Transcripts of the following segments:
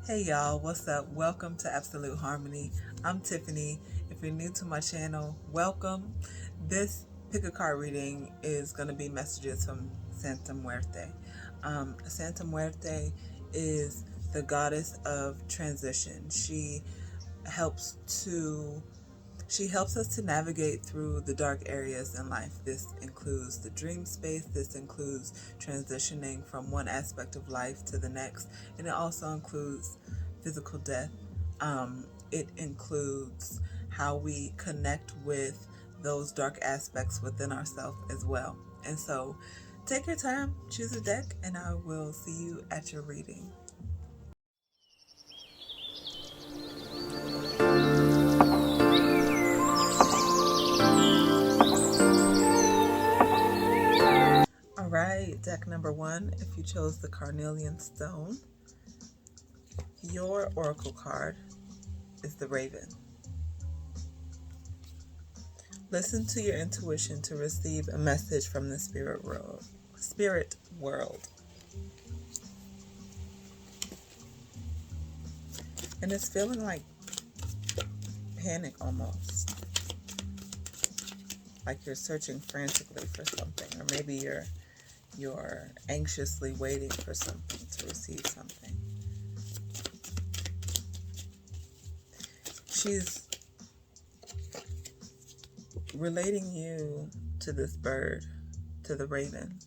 Hey y'all, what's up? Welcome to Absolute Harmony. I'm Tiffany. If you're new to my channel, welcome. This pick a card reading is going to be messages from Santa Muerte. Santa Muerte is the goddess of transition. Helps to she helps us to navigate through the dark areas in life. This includes the dream space, this includes transitioning from one aspect of life to the next, and it also includes physical death. It includes how we connect with those dark aspects within ourselves as well. And so take your time, choose a deck, and I will see you at your reading. All right, deck number one, if you chose the Carnelian stone, your oracle card is the Raven. Listen to your intuition to receive a message from the spirit world. And it's feeling like panic almost. Like you're searching frantically for something, or maybe you're anxiously waiting for something to receive something. She's relating you to this bird, to the raven,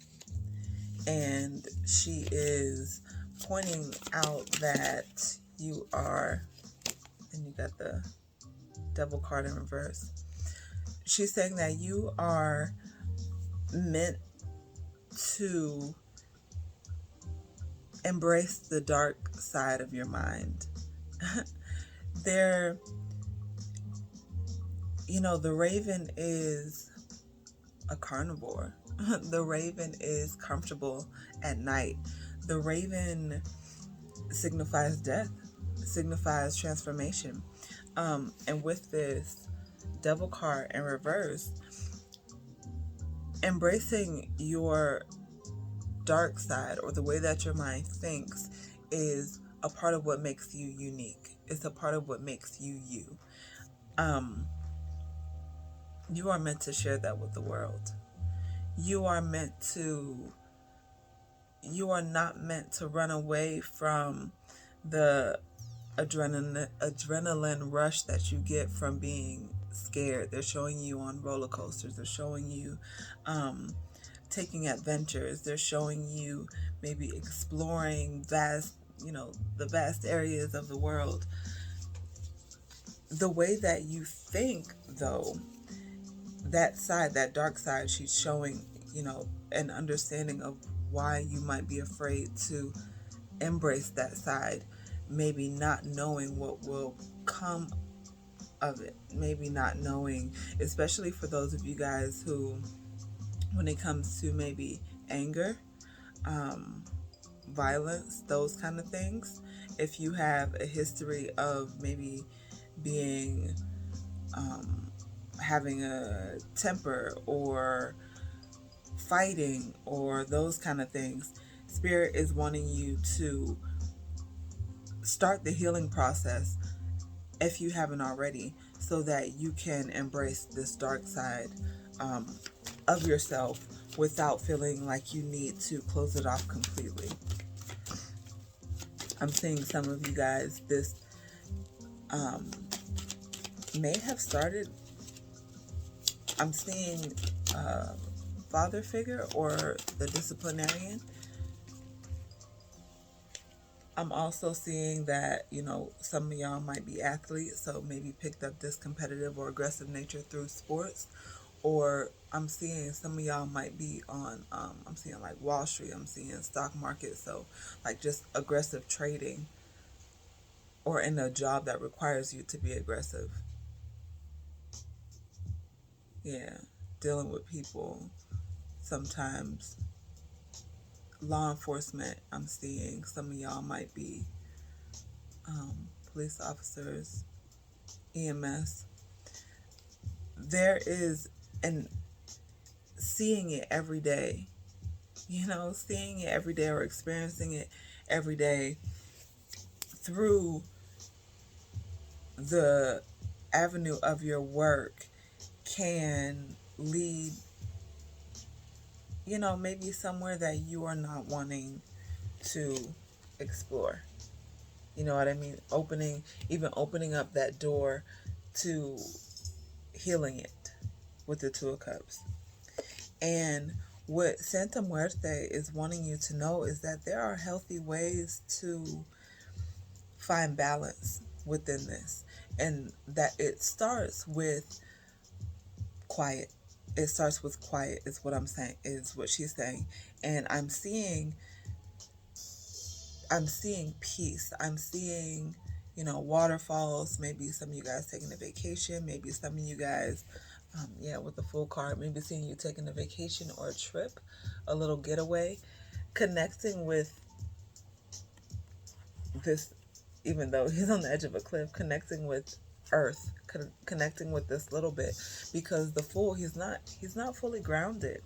and she is pointing out that you are, and you got the devil card in reverse. She's saying that you are meant to embrace the dark side of your mind. The raven is a carnivore. The raven is comfortable at night. The raven signifies death, signifies transformation. And with this devil card in reverse, embracing your dark side, or the way that your mind thinks, is a part of what makes you unique. It's a part of what makes you you. You are meant to share that with the world. You are not meant to run away from the adrenaline rush that you get from being scared. They're showing you on roller coasters. They're showing you taking adventures. They're showing you maybe exploring the vast areas of the world. The way that you think, though, that side, that dark side, she's showing, an understanding of why you might be afraid to embrace that side, maybe not knowing what will come of it, maybe not knowing, especially for those of you guys who, when it comes to maybe anger, violence, those kind of things, if you have a history of maybe being having a temper or fighting or those kind of things, Spirit is wanting you to start the healing process, if you haven't already, so that you can embrace this dark side of yourself without feeling like you need to close it off completely. I'm seeing some of you guys, this may have started, I'm seeing father figure or the disciplinarian. I'm also seeing that, some of y'all might be athletes, so maybe picked up this competitive or aggressive nature through sports. Or I'm seeing some of y'all might be on, I'm seeing like Wall Street, I'm seeing stock market, so like just aggressive trading, or in a job that requires you to be aggressive. Yeah, dealing with people sometimes. Law enforcement, I'm seeing some of y'all might be police officers, EMS. There is, and seeing it every day, seeing it every day or experiencing it every day through the avenue of your work can lead, maybe somewhere that you are not wanting to explore. You know what I mean? Opening up that door to healing it with the Two of Cups. And what Santa Muerte is wanting you to know is that there are healthy ways to find balance within this. And that it starts with quiet. It starts with quiet is what I'm saying, is what she's saying. And I'm seeing peace. I'm seeing, waterfalls. Maybe some of you guys taking a vacation. Maybe some of you guys, with the full card, maybe seeing you taking a vacation or a trip, a little getaway, connecting with this, even though he's on the edge of a cliff, connecting with earth, connecting with this little bit, because the Fool, he's not fully grounded.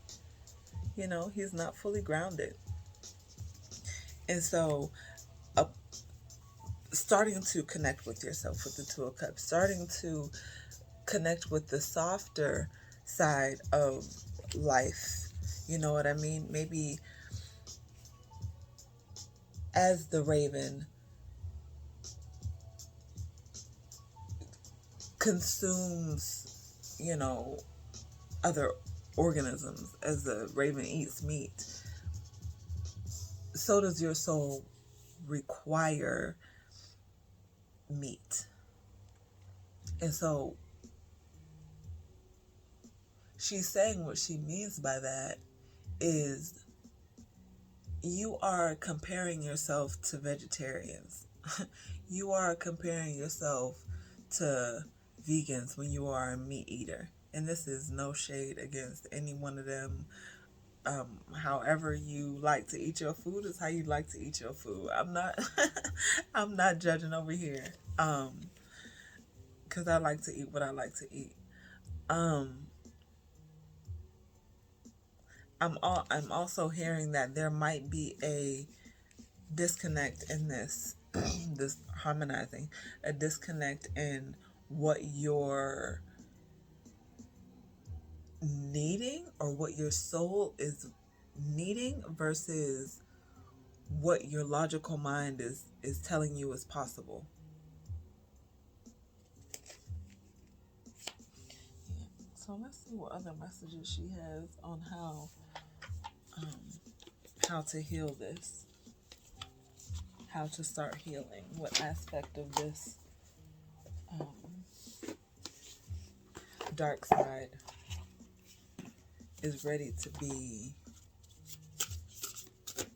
He's not fully grounded. And so, starting to connect with yourself with the Two of Cups, starting to connect with the softer side of life. You know what I mean? Maybe as the raven consumes, other organisms, as the raven eats meat, so does your soul require meat. And so she's saying what she means by that is you are comparing yourself to vegetarians. You are comparing yourself to vegans when you are a meat eater. And this is no shade against any one of them. However you like to eat your food is how you like to eat your food. I'm not I'm not judging over here. Because I like to eat what I like to eat. I'm also hearing that there might be a disconnect in this this harmonizing, a disconnect in what you're needing or what your soul is needing versus what your logical mind is telling you is possible. So let's see what other messages she has on how to heal this, how to start healing, what aspect of this dark side is ready to be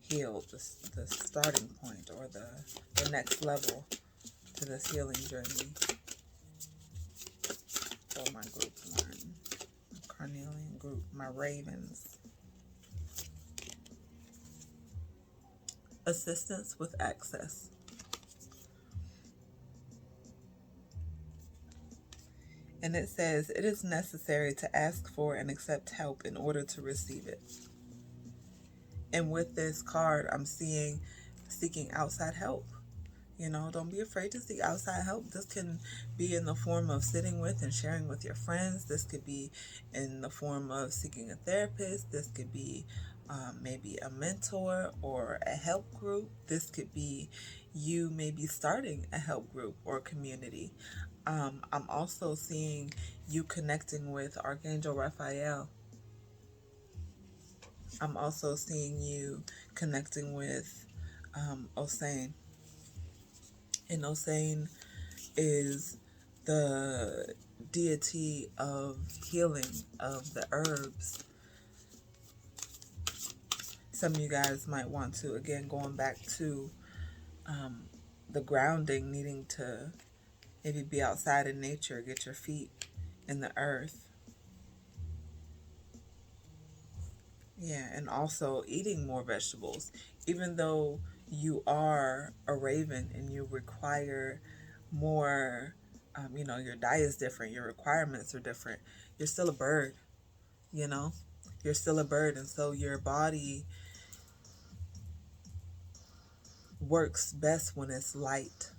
healed, the starting point or the next level to this healing journey. For my group one, Carnelian group, my ravens. Assistance with access. And it says, it is necessary to ask for and accept help in order to receive it. And with this card, I'm seeing seeking outside help. Don't be afraid to seek outside help. This can be in the form of sitting with and sharing with your friends. This could be in the form of seeking a therapist. This could be maybe a mentor or a help group. This could be you maybe starting a help group or community. I'm also seeing you connecting with Archangel Raphael. I'm also seeing you connecting with Osane. And Osane is the deity of healing, of the herbs. Some of you guys might want to, again, going back to the grounding, needing to maybe be outside in nature, get your feet in the earth. Yeah, and also eating more vegetables. Even though you are a raven and you require more, your diet is different, your requirements are different, you're still a bird, You're still a bird, and so your body works best when it's light.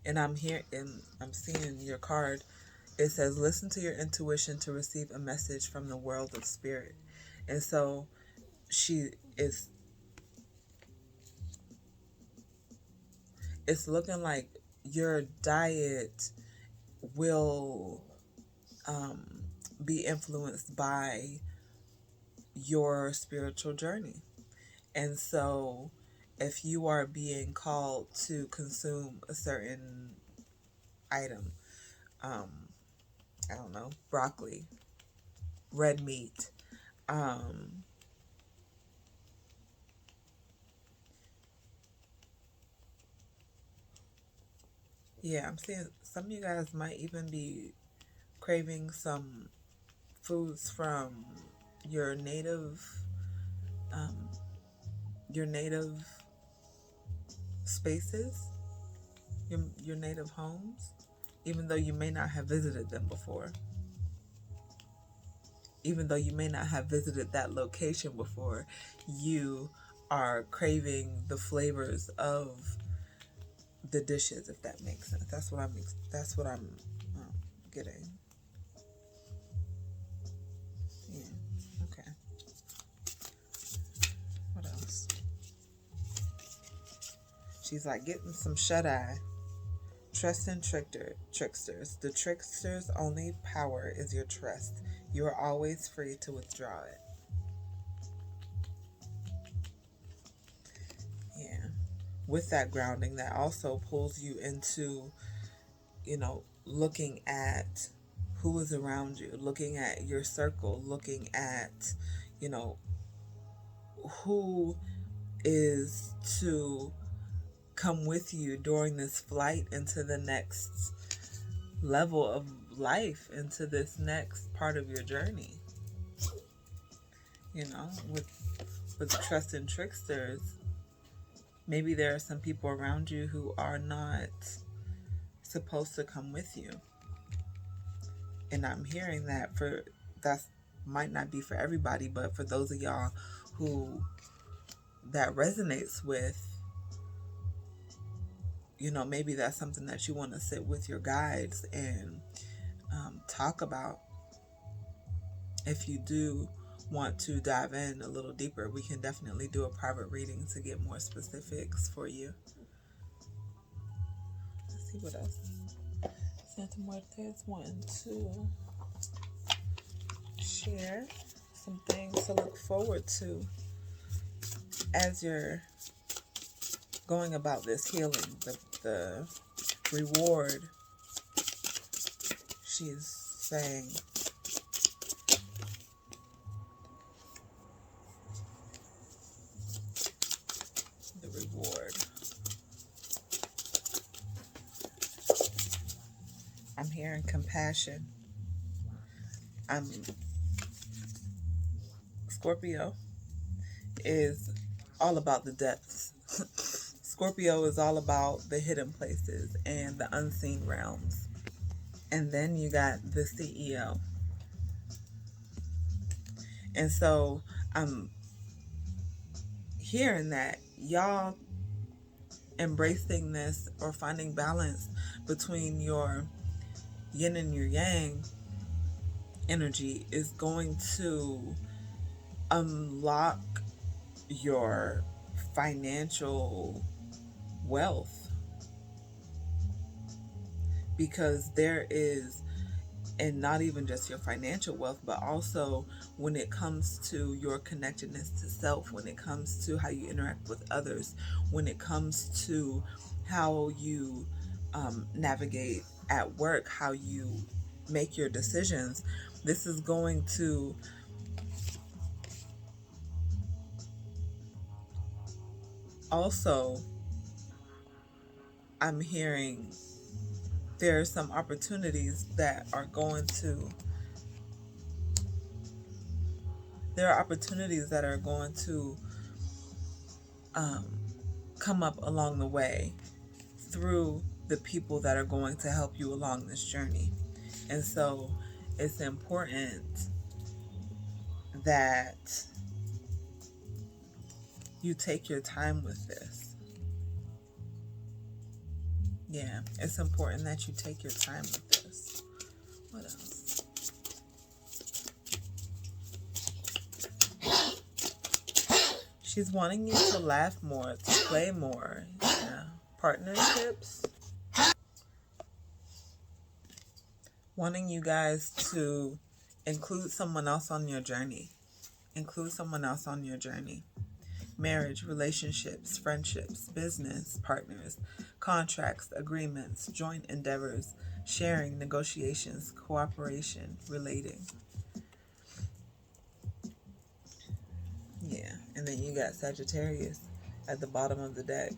And I'm here and I'm seeing your card. It says, listen to your intuition to receive a message from the world of spirit. And so she is, it's looking like your diet will be influenced by your spiritual journey. And so if you are being called to consume a certain item, um, I don't know, broccoli, red meat, yeah, I'm seeing some of you guys might even be craving some foods from your native, um, your native spaces, your native homes, even though you may not have visited them before, even though you may not have visited that location before, you are craving the flavors of the dishes, if that makes sense. That's what I'm getting. Yeah. Okay. What else? She's like, getting some shut eye. Trust in tricksters. The trickster's only power is your trust. You are always free to withdraw it. Yeah. With that grounding, that also pulls you into, looking at who is around you, looking at your circle, looking at, you know, who is to come with you during this flight into the next level of life, into this next part of your journey. With trust and tricksters, maybe there are some people around you who are not supposed to come with you. And I'm hearing that might not be for everybody, but for those of y'all who that resonates with, maybe that's something that you want to sit with your guides and talk about. If you do want to dive in a little deeper, we can definitely do a private reading to get more specifics for you. Let's see what else Santa Muerte is wanting to share. Some things to look forward to as you're going about this healing. The reward, she's saying, the reward. I'm hearing compassion. Scorpio is all about the depths. Scorpio is all about the hidden places and the unseen realms. And then you got the CEO. And so I'm hearing that y'all embracing this or finding balance between your yin and your yang energy is going to unlock your financial wealth, because there is, and not even just your financial wealth, but also when it comes to your connectedness to self, when it comes to how you interact with others, when it comes to how you navigate at work, how you make your decisions. This is going to also, I'm hearing there are some opportunities that are going to come up along the way through the people that are going to help you along this journey. And so it's important that you take your time with this. Yeah, it's important that you take your time with this. What else? She's wanting you to laugh more, to play more. Yeah. Partnerships. Wanting you guys to include someone else on your journey. Include someone else on your journey. Marriage, relationships, friendships, business, partners, contracts, agreements, joint endeavors, sharing, negotiations, cooperation, relating. Yeah, and then you got Sagittarius at the bottom of the deck.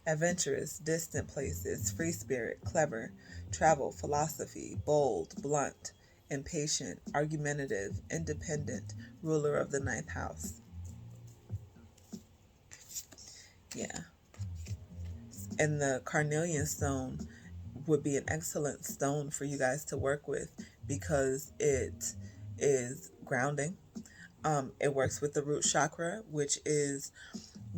Adventurous, distant places, free spirit, clever, travel, philosophy, bold, blunt, impatient, argumentative, independent, ruler of the ninth house. Yeah. And the Carnelian stone would be an excellent stone for you guys to work with because it is grounding. It works with the root chakra, which is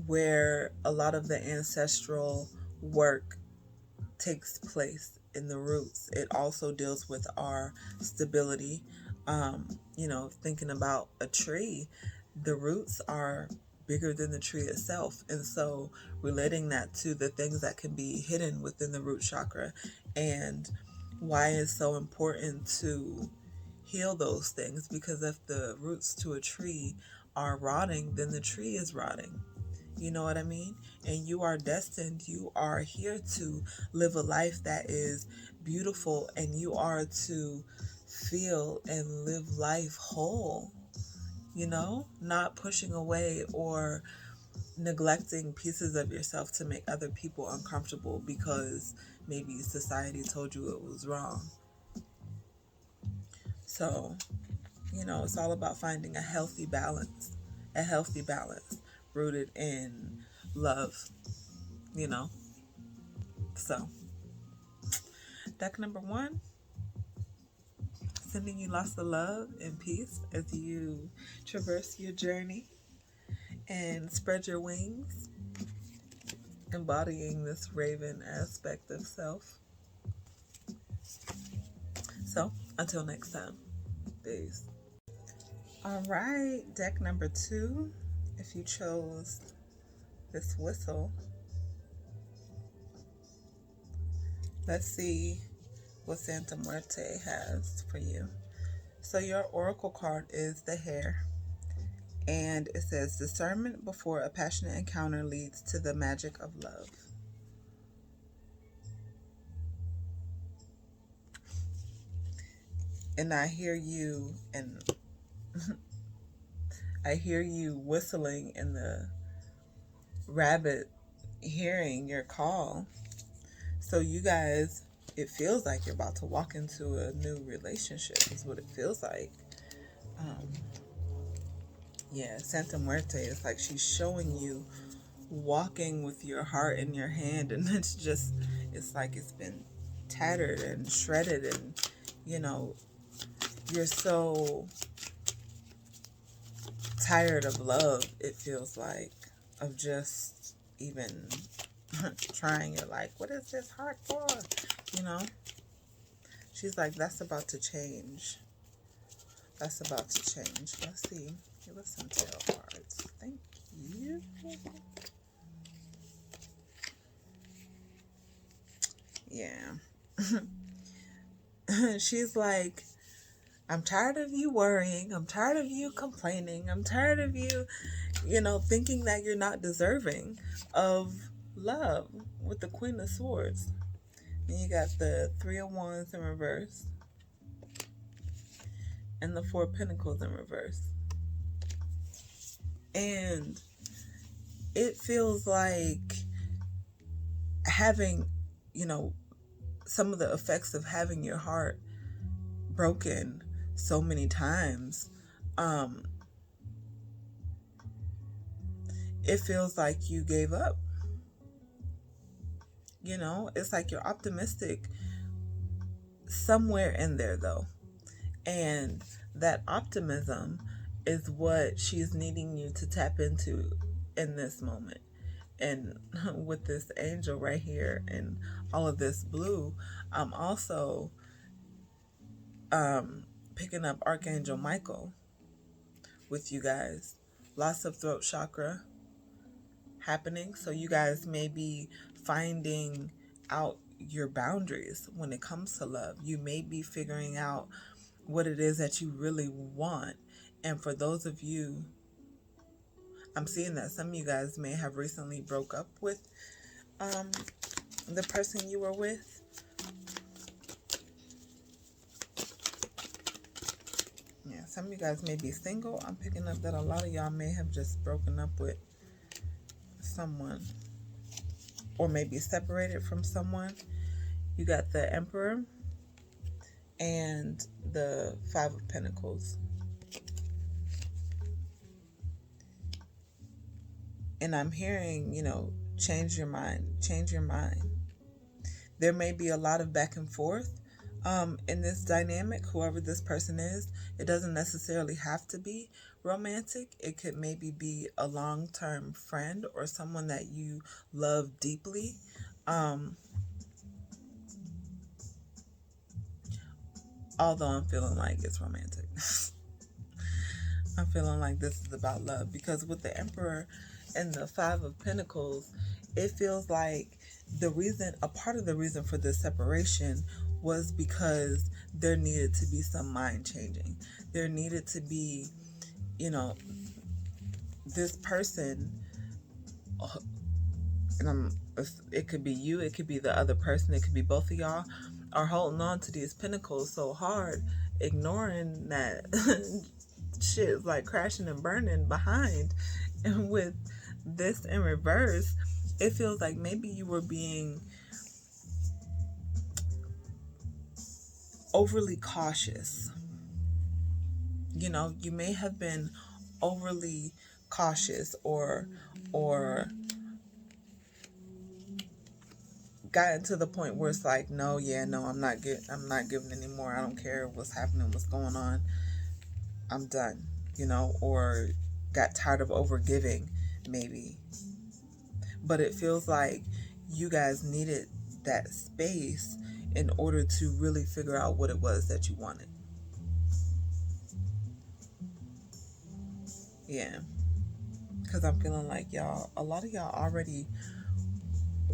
where a lot of the ancestral work takes place in the roots. It also deals with our stability. Thinking about a tree, the roots are bigger than the tree itself. And so relating that to the things that can be hidden within the root chakra and why it's so important to heal those things, because if the roots to a tree are rotting, then the tree is rotting. You know what I mean? And you are destined, you are here to live a life that is beautiful, and you are to feel and live life whole, not pushing away or neglecting pieces of yourself to make other people uncomfortable because maybe society told you it was wrong. So, it's all about finding a healthy balance rooted in love, So, deck number 1, sending you lots of love and peace as you traverse your journey and spread your wings, embodying this raven aspect of self. So, until next time, peace. All right, deck number 2, if you chose this whistle, let's see what Santa Muerte has for you. So your oracle card is the Hare, and it says discernment before a passionate encounter leads to the magic of love. And I hear you, and I hear you whistling in the rabbit hearing your call. So you guys, it feels like you're about to walk into a new relationship is what it feels like. Santa Muerte is like she's showing you walking with your heart in your hand, and it's like it's been tattered and shredded, and you're so tired of love, it feels like, of just even trying. You're like, what is this heart for? She's like, that's about to change. Let's see. Give us some tarot cards. Thank you. Yeah. She's like, I'm tired of you worrying. I'm tired of you complaining. I'm tired of you, thinking that you're not deserving of love, with the Queen of Swords. Then you got the Three of Wands in reverse and the Four of Pentacles in reverse. And it feels like having, some of the effects of having your heart broken so many times. It feels like you gave up. It's like you're optimistic somewhere in there, though. And that optimism is what she's needing you to tap into in this moment. And with this angel right here and all of this blue, I'm also picking up Archangel Michael with you guys. Lots of throat chakra happening. So you guys may be finding out your boundaries when it comes to love. You may be figuring out what it is that you really want. And for those of you, I'm seeing that some of you guys may have recently broke up with the person you were with. Yeah, some of you guys may be single. I'm picking up that a lot of y'all may have just broken up with someone or maybe separated from someone. You got the Emperor and the Five of Pentacles. And I'm hearing, change your mind, change your mind. There may be a lot of back and forth in this dynamic, whoever this person is. It doesn't necessarily have to be romantic. It could maybe be a long-term friend or someone that you love deeply. Although I'm feeling like it's romantic. I'm feeling like this is about love, because with the Emperor and the Five of Pentacles, it feels like a part of the reason for this separation was because there needed to be some mind changing. There needed to be, this person, and it could be you, it could be the other person, it could be both of y'all, are holding on to these pentacles so hard, ignoring that shit is like crashing and burning behind. And with this in reverse, it feels like maybe you were being overly cautious. You may have been overly cautious or gotten to the point where it's like, no, I'm not giving anymore. I don't care what's happening, what's going on. I'm done, or got tired of overgiving, maybe. But it feels like you guys needed that space in order to really figure out what it was that you wanted. Yeah. Because I'm feeling like a lot of y'all already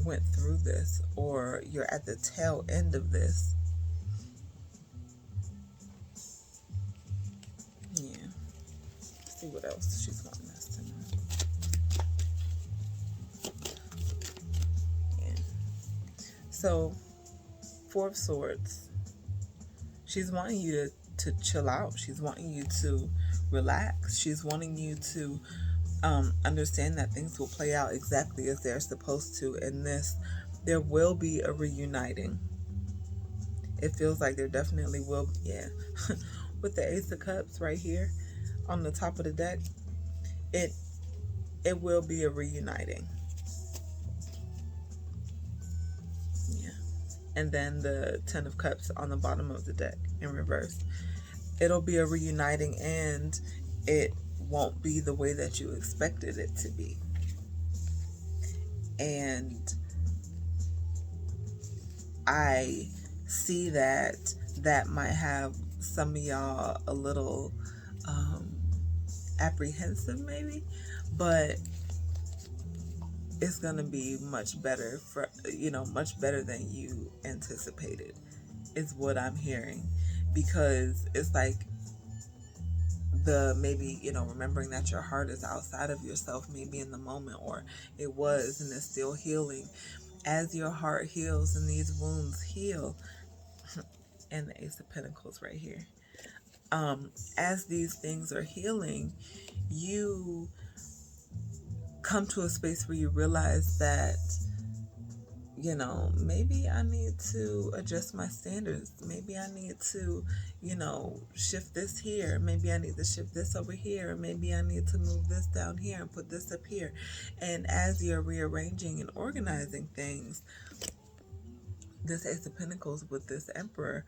went through this, or you're at the tail end of this. Yeah. Let's see what else she's wanting us to know. Yeah. So, Four of Swords. She's wanting you to chill out. She's wanting you to relax. She's wanting you to understand that things will play out exactly as they're supposed to. In this, there will be a reuniting. It feels like there definitely will be. Yeah. With the Ace of Cups right here on the top of the deck, it will be a reuniting. Yeah. And then the Ten of Cups on the bottom of the deck in reverse. It'll be a reuniting, and it won't be the way that you expected it to be. And I see that might have some of y'all a little apprehensive maybe, but it's gonna be much better much better than you anticipated, is what I'm hearing. Because it's like maybe remembering that your heart is outside of yourself, maybe in the moment, or it was and it's still healing. As your heart heals and these wounds heal, and the Ace of Pentacles right here, as these things are healing, you come to a space where you realize that maybe I need to adjust my standards. Maybe I need to, shift this here. Maybe I need to shift this over here. Maybe I need to move this down here and put this up here. And as you're rearranging and organizing things, this Ace of Pentacles with this Emperor,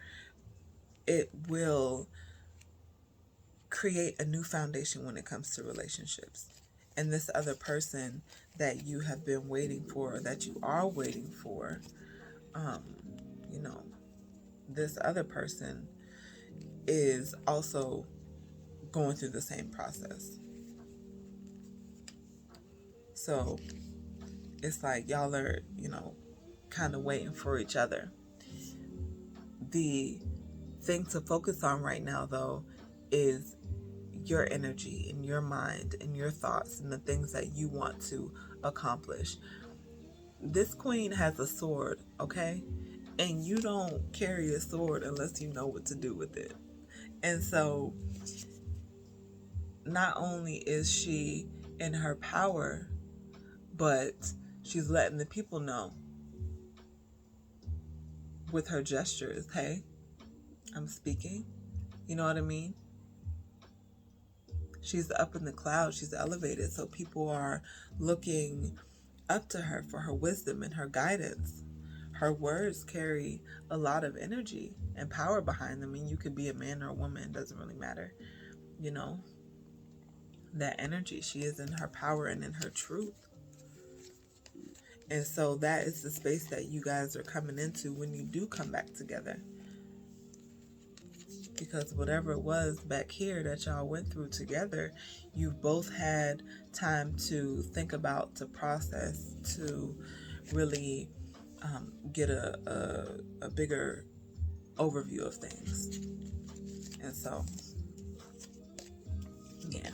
it will create a new foundation when it comes to relationships. And this other person that you have been waiting for, or that you are waiting for, you know, this other person is also going through the same process. So it's like y'all are, kind of waiting for each other. The thing to focus on right now, though, is your energy and your mind and your thoughts and the things that you want to accomplish. This queen has a sword, okay? And you don't carry a sword unless you know what to do with it. And so, not only is she in her power, but she's letting the people know with her gestures, hey, I'm speaking. You know what I mean? She's up in the clouds, she's elevated, so people are looking up to her for her wisdom and her guidance. Her words carry a lot of energy and power behind them. I mean, you could be a man or a woman, it doesn't really matter. That energy, she is in her power and in her truth. And so that is the space that you guys are coming into when you do come back together. Because whatever it was back here that y'all went through together, you've both had time to think about, to process, to really get a bigger overview of things. And so, yeah.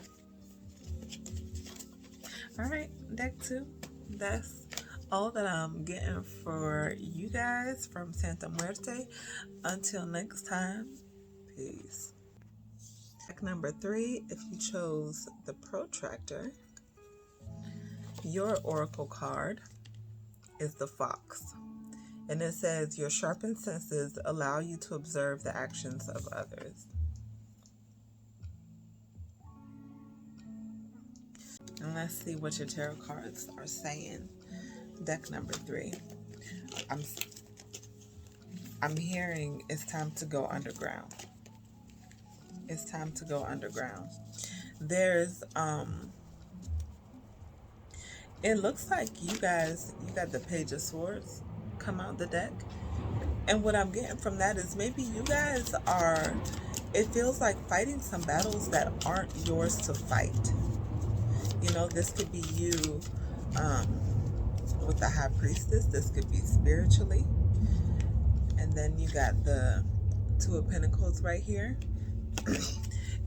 All right, deck 2. That's all that I'm getting for you guys from Santa Muerte. Until next time, peace. Deck number 3, if you chose the protractor, your oracle card is the fox. And it says, your sharpened senses allow you to observe the actions of others. And let's see what your tarot cards are saying. Deck number 3. I'm hearing it's time to go underground. It's time to go underground. There's it looks like you got the Page of Swords come out the deck. And what I'm getting from that is maybe you guys are, it feels like fighting some battles that aren't yours to fight. This could be you with the High Priestess. This could be spiritually. And then you got the Two of Pentacles right here.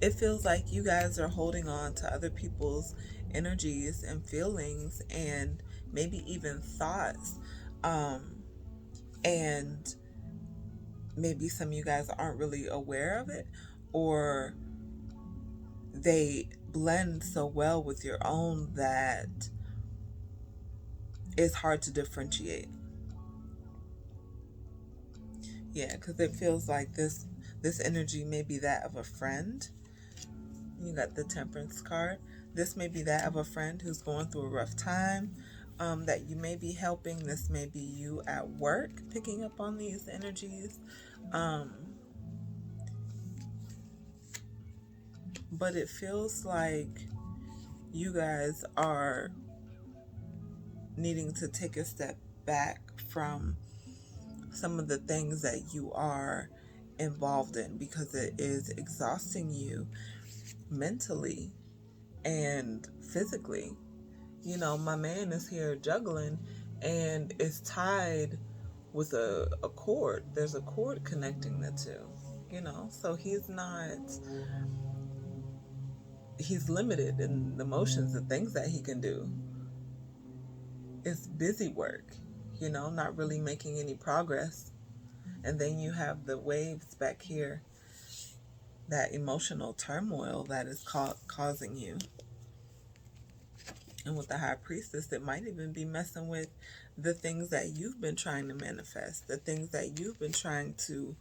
It feels like you guys are holding on to other people's energies and feelings and maybe even thoughts. And maybe some of you guys aren't really aware of it, or they blend so well with your own that it's hard to differentiate. Yeah, because it feels like this energy may be that of a friend. You got the Temperance card. This may be that of a friend who's going through a rough time, that you may be helping. This may be you at work picking up on these energies. But it feels like you guys are needing to take a step back from some of the things that you are involved in, because it is exhausting you mentally and physically. My man is here juggling, and it's tied with a cord. There's a cord connecting the two, so he's limited in the motions, the things that he can do. It's busy work, not really making any progress. And then you have the waves back here, that emotional turmoil that is causing you. And with the High Priestess, it might even be messing with the things that you've been trying to manifest, the things that you've been trying to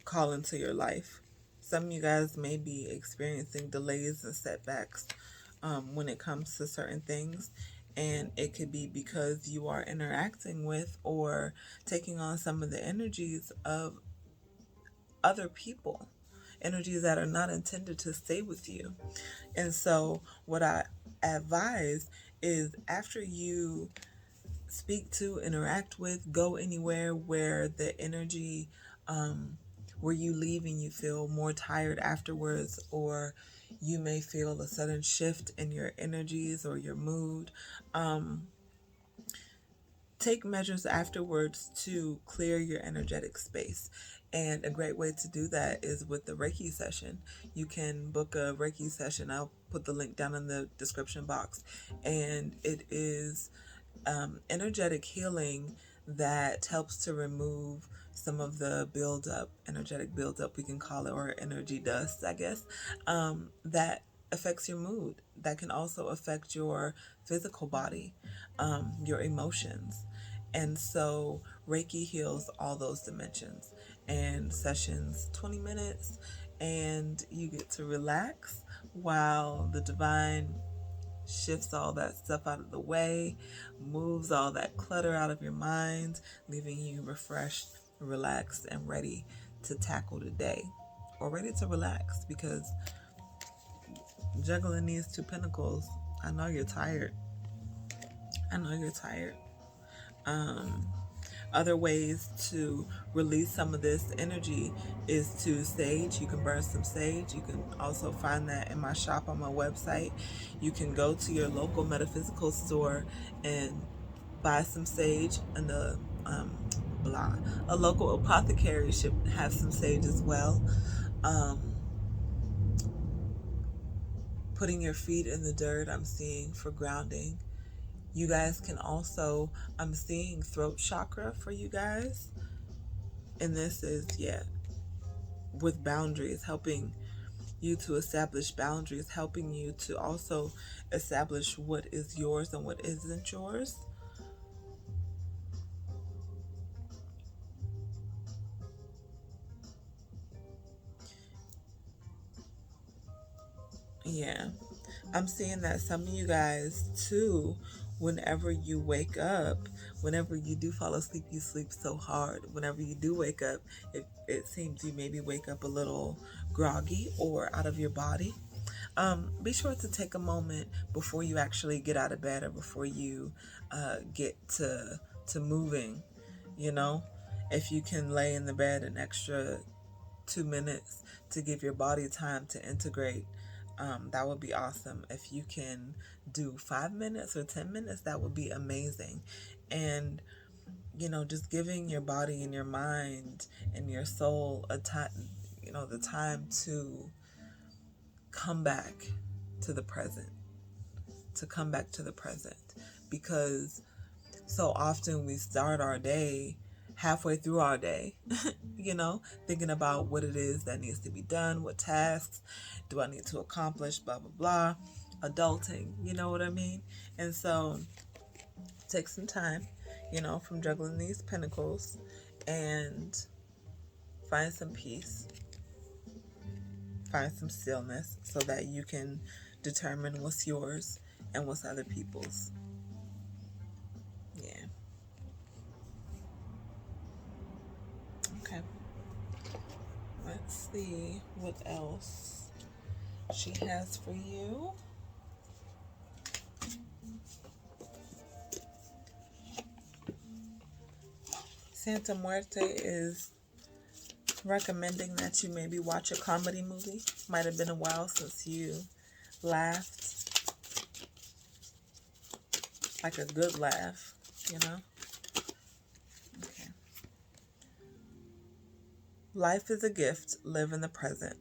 call into your life. Some of you guys may be experiencing delays and setbacks when it comes to certain things. And it could be because you are interacting with or taking on some of the energies of other people, energies that are not intended to stay with you. And so what I advise is after you speak to, interact with, go anywhere where the energy, where you leave and you feel more tired afterwards, or you may feel a sudden shift in your energies or your mood. Take measures afterwards to clear your energetic space. And a great way to do that is with the Reiki session. You can book a Reiki session. I'll put the link down in the description box. And it is energetic healing that helps to remove some of the buildup, energetic buildup, we can call it, or energy dust, I guess, that affects your mood. That can also affect your physical body, your emotions. And so Reiki heals all those dimensions. And sessions 20 minutes, and you get to relax while the divine shifts all that stuff out of the way, moves all that clutter out of your mind, leaving you refreshed, relaxed, and ready to tackle the day, or ready to relax, because juggling these two pentacles, I know you're tired. I know you're tired. Other ways to release some of this energy is to sage. You can burn some sage. You can also find that in my shop on my website. You can go to your local metaphysical store and buy some sage, and a local apothecary should have some sage as well. Putting your feet in the dirt, I'm seeing, for grounding. You guys can also, I'm seeing throat chakra for you guys. And this is, with boundaries, helping you to establish boundaries, helping you to also establish what is yours and what isn't yours. Yeah. I'm seeing that some of you guys too, whenever you wake up, whenever you do fall asleep, you sleep so hard. Whenever you do wake up, it seems you maybe wake up a little groggy or out of your body. Be sure to take a moment before you actually get out of bed, or before you get to moving. You know, if you can lay in the bed an extra 2 minutes to give your body time to integrate, that would be awesome. If you can do 5 minutes or 10 minutes, that would be amazing. And just giving your body and your mind and your soul a time, the time to come back to the present, because so often we start our day halfway through our day, thinking about what it is that needs to be done, what tasks do I need to accomplish, blah, blah, blah, adulting, you know what I mean? And so take some time, from juggling these pentacles, and find some peace, find some stillness, so that you can determine what's yours and what's other people's. Yeah. Okay. Let's see what else she has for you. Santa Muerte is recommending that you maybe watch a comedy movie. Might have been a while since you laughed. Like a good laugh, Okay. Life is a gift. Live in the present.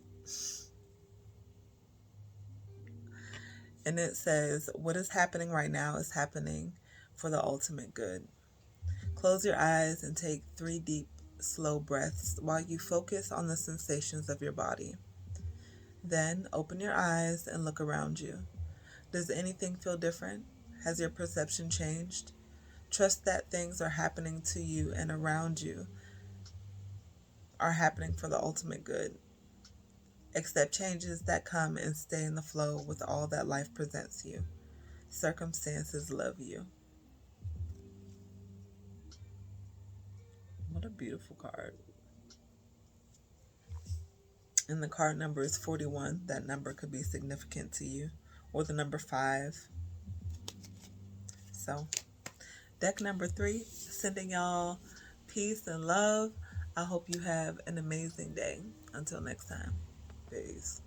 And it says, what is happening right now is happening for the ultimate good. Close your eyes and take 3 deep, slow breaths while you focus on the sensations of your body. Then open your eyes and look around you. Does anything feel different? Has your perception changed? Trust that things are happening to you and around you are happening for the ultimate good. Accept changes that come and stay in the flow with all that life presents you. Circumstances love you. What a beautiful card. And the card number is 41. That number could be significant to you, or the number 5. So, deck number 3, sending y'all peace and love. I hope you have an amazing day. Until next time, peace.